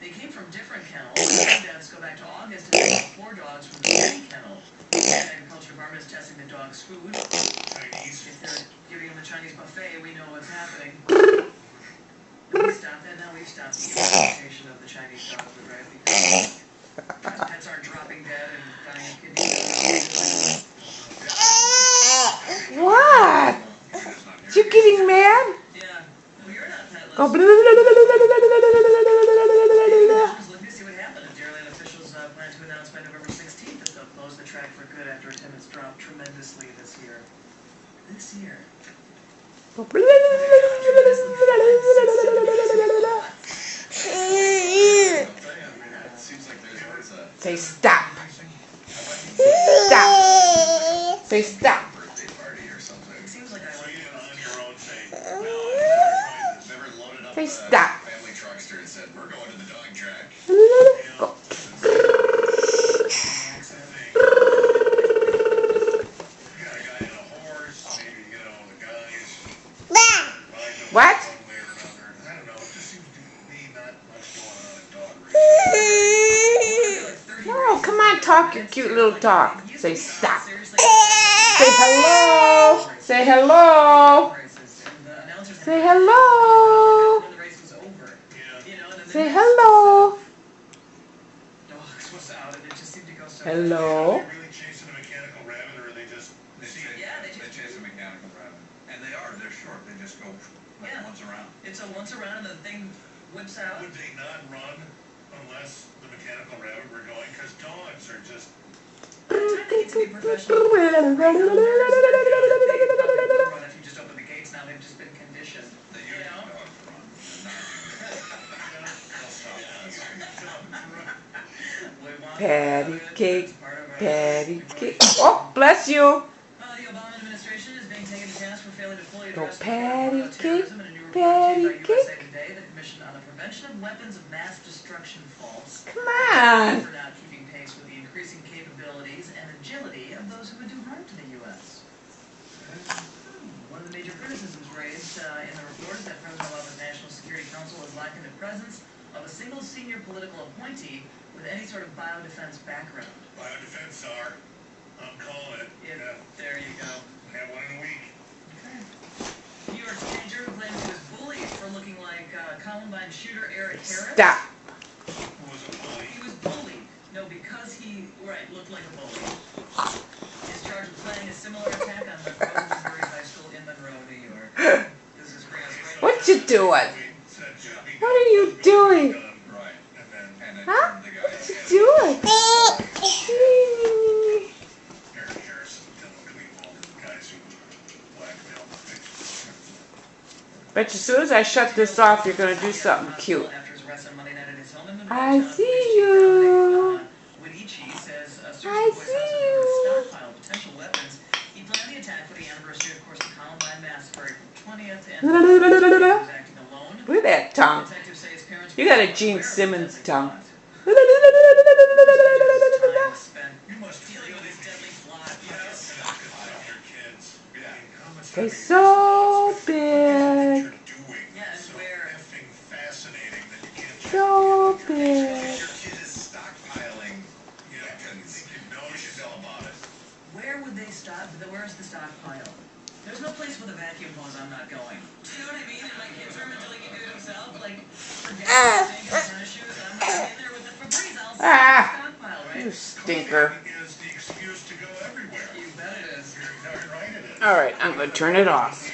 They came from different kennels. Some deaths go back to August, and there were 4 dogs from the same kennel. The Agriculture Department is testing the dogs' food. Chinese. If they're giving them the Chinese buffet, we know what's happening. Have we stopped that now? We've stopped the importation of the Chinese dog food, right? Because pets aren't dropping dead and dying of kidney disease. What? You getting mad? Yeah. Well, you're not pet. Oh, Let me see what happened. Dairyland officials plan to announce by November 16th that they'll close the track for good after attendance dropped tremendously this year. This year. Say stop. Stop. Say stop. Say stop. Family truckster and said, "We're going to the dog track." What? No, come on, talk your cute little talk. Say stop. Say hello. Say hello. Say hello. Say hello. Hello. They chase a mechanical rabbit. And they're short. They just go once around. It's a once around and the thing whips out. Would they not run unless the mechanical rabbit were going? Because dogs are just... By the time they get to be professional, if you just open the gates now, they've just been conditioned. They use dogs to run. Patty cake. Patty cake. Oh, bless you. The Obama administration is being taken to task for failing to fully Go address patty cake. terrorism in a new report Patty by USA cake. Today. The Commission on the Prevention of Weapons of Mass Destruction falls Come on. for not keeping pace with the increasing capabilities and agility of those who would do harm to the U.S. One of the major criticisms raised in the report is that President Obama's National Security Council is lacking the presence of a single senior political appointee with any sort of biodefense background. Biodefense czar. I'm calling it. Yeah, there you go. Have one in a week. Okay. New York teenager who claims he was bullied for looking like Columbine shooter Eric Harris. Stop. Who was a bully? He was bullied. No, because he, looked like a bully. He's charged with planning a similar attack on Missouri High School in Monroe, New York. This is great. What you doing? What are you doing? Right. And then Huh? the guy. What you doing? Eric Harrison, Dylan Klebold, guys who blackmail the victims. Bet as soon as I shut this off, you're going to do something cute. I see you. I see you. Potential weapons. He planned the attack for the anniversary, of course, the Columbine massacre, April 20th, and he was acting alone. Look at that tongue. Detectives say his parents You got a Gene Simmons tongue. You must feel dealing with his deadly plot. your kids. They're so big. You're doing Yeah, and so where- effing fascinating that you can't So big. Your kid is stockpiling. You know you should know about it. Where would they stop? Where's the stockpile? There's no place with a vacuum hose I'm not going. Do you know what I mean? In my kid's room until he can do it himself. Like, forget tennis shoes. I'm not in there with the Febreze. I'll stockpile, right? You stinker. is the excuse to go everywhere. You bet it is. You're right, it is. All right, I'm going to turn it off.